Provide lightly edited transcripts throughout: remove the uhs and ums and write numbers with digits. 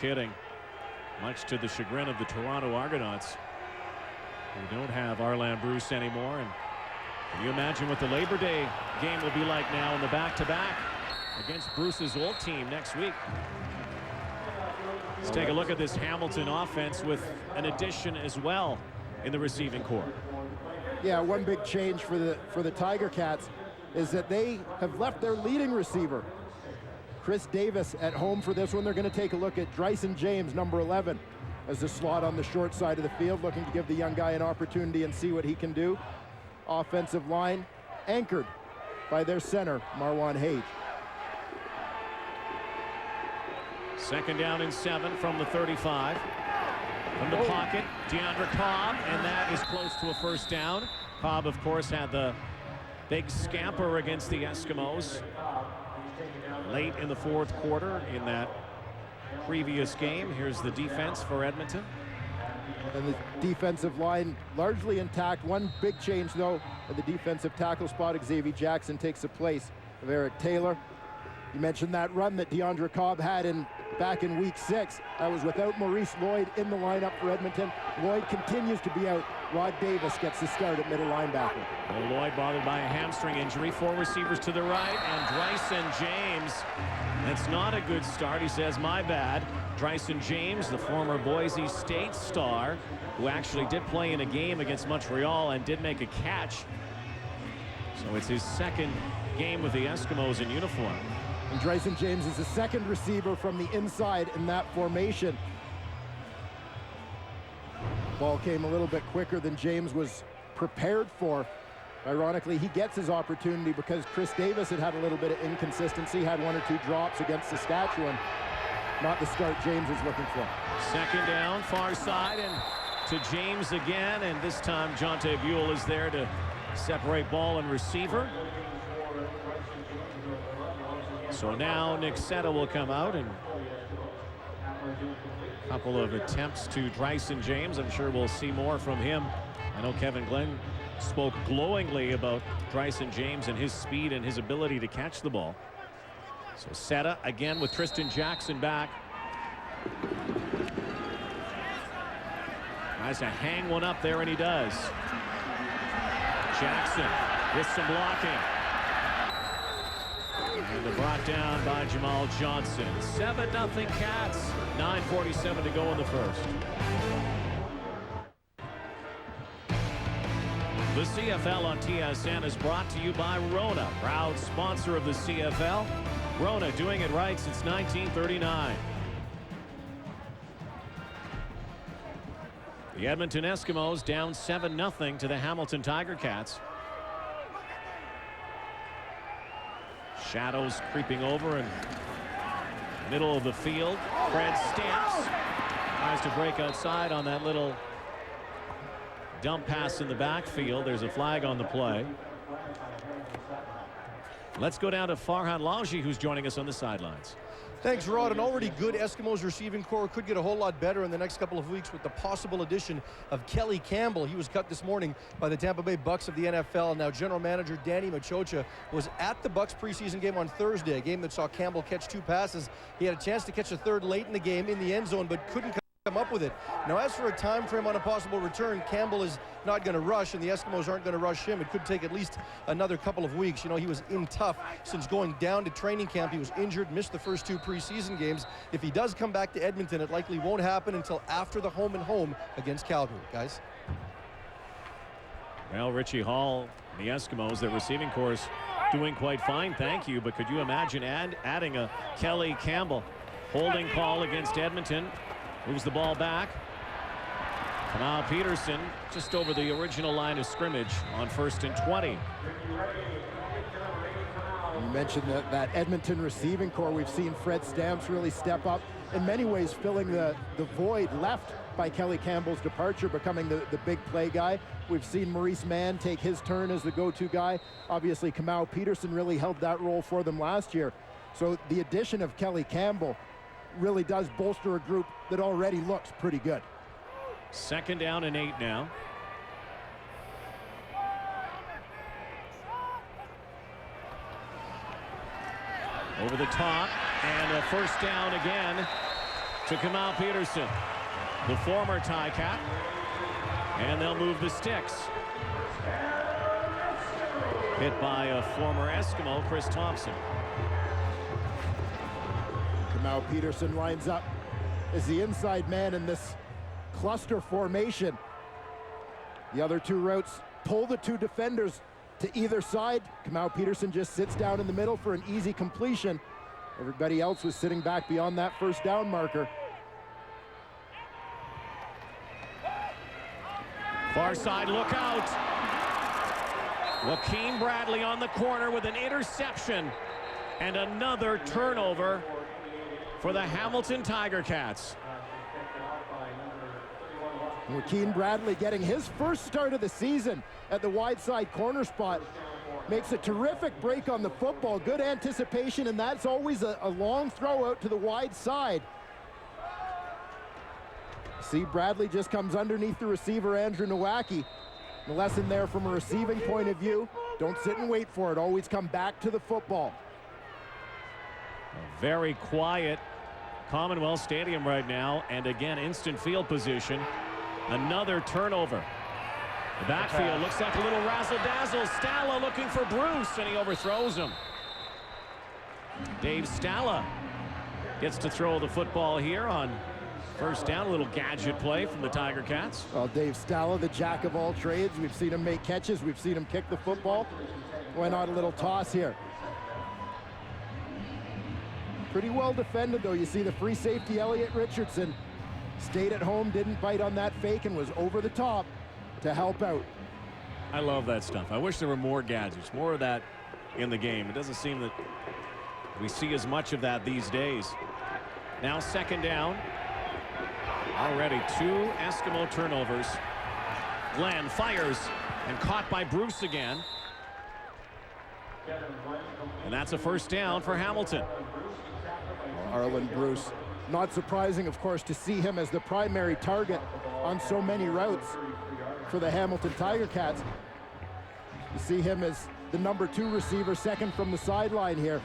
Kidding. Much to the chagrin of the Toronto Argonauts, who don't have Arland Bruce anymore. And can you imagine what the Labor Day game will be like now in the back-to-back against Bruce's old team next week? Let's take a look at this Hamilton offense with an addition as well in the receiving corps. Yeah, one big change for the Tiger Cats is that they have left their leading receiver, Chris Davis, at home for this one. They're going to take a look at Bryson James, number 11, as the slot on the short side of the field, looking to give the young guy an opportunity and see what he can do. Offensive line anchored by their center, Marwan Hage. Second down and 7 from the 35. From the pocket, DeAndre Cobb, and that is close to a first down. Cobb, of course, had the big scamper against the Eskimos late in the fourth quarter in that previous game. Here's the defense for Edmonton. And the defensive line largely intact. One big change, though, at the defensive tackle spot. Xavier Jackson takes the place of Eric Taylor. You mentioned that run that DeAndre Cobb had back in week 6. That was without Maurice Lloyd in the lineup for Edmonton. Lloyd continues to be out. Rod Davis gets the start at middle linebacker. Well, Lloyd bothered by a hamstring injury. 4 receivers to the right, and Bryson James. That's not a good start. He says, my bad. Bryson James, the former Boise State star, who actually did play in a game against Montreal and did make a catch. So it's his second game with the Eskimos in uniform. And Bryson James is the second receiver from the inside in that formation. Ball came a little bit quicker than James was prepared for. Ironically, he gets his opportunity because Chris Davis had a little bit of inconsistency, had 1 or 2 drops against Saskatchewan. Not the start James is looking for. Second down, far side, and to James again, and this time Jonte Buell is there to separate ball and receiver. So now Nick Setta will come out, and a couple of attempts to Bryson James. I'm sure we'll see more from him. I know Kevin Glenn spoke glowingly about Bryson James and his speed and his ability to catch the ball. So Setta again with Tristan Jackson back. Tries to hang one up there, and he does. Jackson with some blocking. And brought down by Jamal Johnson. 7-0 Cats. 9:47 to go in the first. The CFL on TSN is brought to you by Rona, proud sponsor of the CFL. Rona, doing it right since 1939. The Edmonton Eskimos down 7-0 to the Hamilton Tiger Cats. Shadows creeping over in the middle of the field. Fred Stamps tries to break outside on that little dump pass in the backfield. There's a flag on the play. Let's go down to Farhan Lalji, who's joining us on the sidelines. Thanks, Rod. An already good Eskimos receiving corps could get a whole lot better in the next couple of weeks with the possible addition of Kelly Campbell. He was cut this morning by the Tampa Bay Bucks of the NFL. Now, general manager Danny Machocha was at the Bucks preseason game on Thursday, a game that saw Campbell catch 2 passes. He had a chance to catch a third late in the game in the end zone, but couldn't come up with it. Now, as for a time frame on a possible return, Campbell is not going to rush, and the Eskimos aren't going to rush him. It could take at least another couple of weeks. You know, he was in tough since going down to training camp. He was injured, missed the first 2 preseason games. If he does come back to Edmonton, it likely won't happen until after the home against Calgary. Guys. Well, Richie Hall, the Eskimos, their receiving corps doing quite fine, thank you. But could you imagine adding a Kelly Campbell? Holding call against Edmonton. Moves the ball back. Now Peterson just over the original line of scrimmage on 1st and 20. You mentioned that Edmonton receiving corps. We've seen Fred Stamps really step up, in many ways filling the void left by Kelly Campbell's departure, becoming the big play guy. We've seen Maurice Mann take his turn as the go-to guy. Obviously, Kamau Peterson really held that role for them last year. So the addition of Kelly Campbell really does bolster a group that already looks pretty good. Second down and 8 now. Over the top, and a first down again to Kamau Peterson, the former Ticat. And they'll move the sticks. Hit by a former Eskimo, Chris Thompson. Kamau Peterson lines up as the inside man in this cluster formation. The other two routes pull the two defenders to either side. Kamau Peterson just sits down in the middle for an easy completion. Everybody else was sitting back beyond that first down marker. Far side, look out. Joaquin Bradley on the corner with an interception and another turnover for the Hamilton Tiger Cats. Joaquin Bradley getting his first start of the season at the wide side corner spot. Makes a terrific break on the football. Good anticipation, and that's always a long throw out to the wide side. See, Bradley just comes underneath the receiver, Andrew Nowacki. The lesson there from a receiving point of view, don't sit and wait for it. Always come back to the football. A very quiet Commonwealth Stadium right now, and again, instant field position. Another turnover. The backfield looks like a little razzle-dazzle. Stala looking for Bruce, and he overthrows him. Dave Stala gets to throw the football here on first down. A little gadget play from the Tiger Cats. Well, Dave Stala, the jack of all trades. We've seen him make catches. We've seen him kick the football. Why not a little toss here? Pretty well defended, though. You see the free safety, Elliot Richardson, stayed at home, didn't bite on that fake, and was over the top to help out. I love that stuff. I wish there were more gadgets, more of that in the game. It doesn't seem that we see as much of that these days. Now second down. Already two Eskimo turnovers. Glenn fires and caught by Bruce again. And that's a first down for Hamilton. Arlen Bruce. Not surprising, of course, to see him as the primary target on so many routes for the Hamilton Tiger Cats. You see him as the number 2 receiver, second from the sideline here.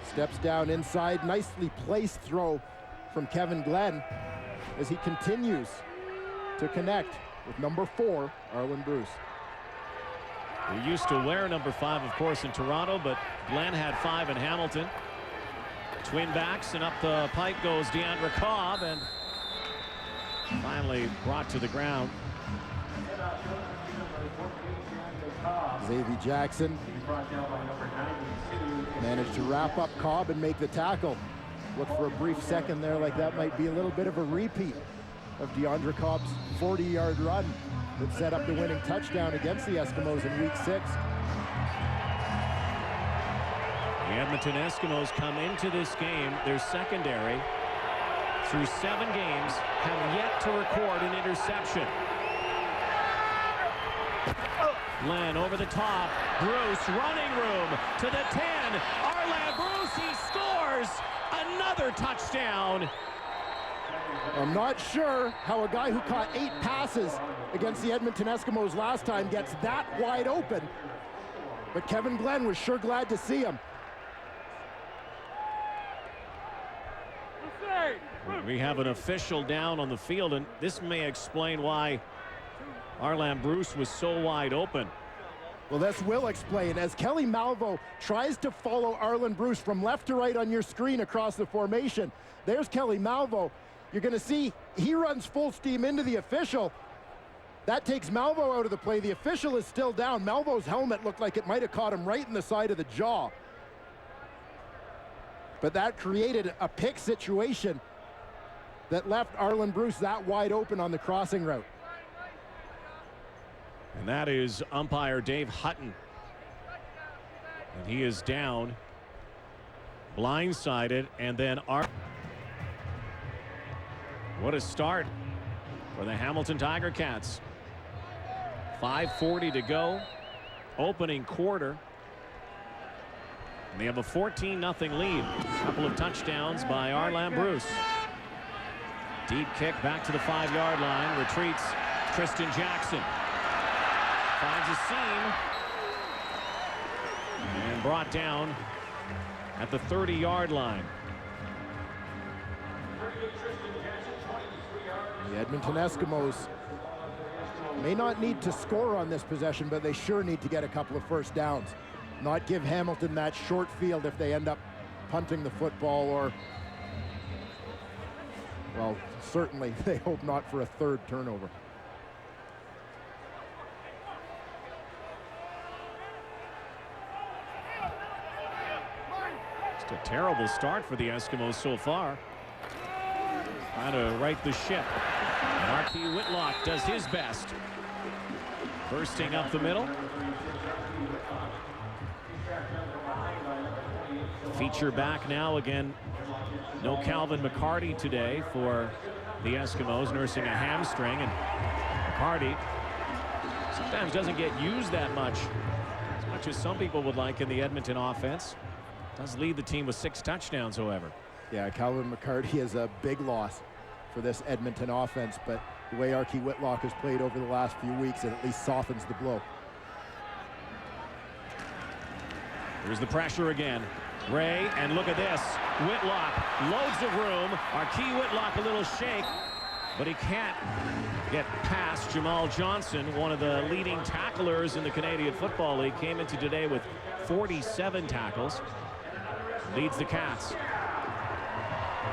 Steps down inside, nicely placed throw from Kevin Glenn as he continues to connect with number 4, Arlen Bruce. We used to wear number 5, of course, in Toronto, but Glenn had 5 in Hamilton. Twin backs, and up the pipe goes DeAndre Cobb, and finally brought to the ground. Xavier Jackson managed to wrap up Cobb and make the tackle. Look for a brief second there like that might be a little bit of a repeat of DeAndre Cobb's 40-yard run that set up the winning touchdown against the Eskimos in Week 6. The Edmonton Eskimos come into this game, their secondary, through 7 games, have yet to record an interception. Glenn over the top. Bruce running room to the 10. Arlen Bruce, he scores another touchdown. I'm not sure how a guy who caught 8 passes against the Edmonton Eskimos last time gets that wide open, but Kevin Glenn was sure glad to see him. We have an official down on the field, and this may explain why Arlen Bruce was so wide open. Well, this will explain as Kelly Malvo tries to follow Arlen Bruce from left to right on your screen across the formation. There's Kelly Malvo. You're going to see he runs full steam into the official. That takes Malvo out of the play. The official is still down. Malvo's helmet looked like it might have caught him right in the side of the jaw. But that created a pick situation that left Arlen Bruce that wide open on the crossing route. And that is umpire Dave Hutton. And he is down, blindsided, and then what a start for the Hamilton Tiger Cats. 5:40 to go, opening quarter. And they have a 14-0 lead. A couple of touchdowns by Arlen Bruce. Deep kick back to the 5-yard line. Retreats Tristan Jackson. Finds a seam. And brought down at the 30-yard line. The Edmonton Eskimos may not need to score on this possession, but they sure need to get a couple of first downs. Not give Hamilton that short field if they end up punting the football, or, well, certainly they hope not for a third turnover. Just a terrible start for the Eskimos so far. Trying to right the ship. Marquis Whitlock does his best. Bursting up the middle. Feature back now again. No Calvin McCarty today for the Eskimos, nursing a hamstring. And McCarty sometimes doesn't get used that much as some people would like in the Edmonton offense. Does lead the team with 6 touchdowns, however. Yeah, Calvin McCarty is a big loss for this Edmonton offense, but the way Marquis Whitlock has played over the last few weeks, it at least softens the blow. Here's the pressure again. Ray, and look at this. Whitlock, loads of room. Marquis Whitlock a little shake, but he can't get past Jamal Johnson, one of the leading tacklers in the Canadian Football League. Came into today with 47 tackles. Leads the Cats.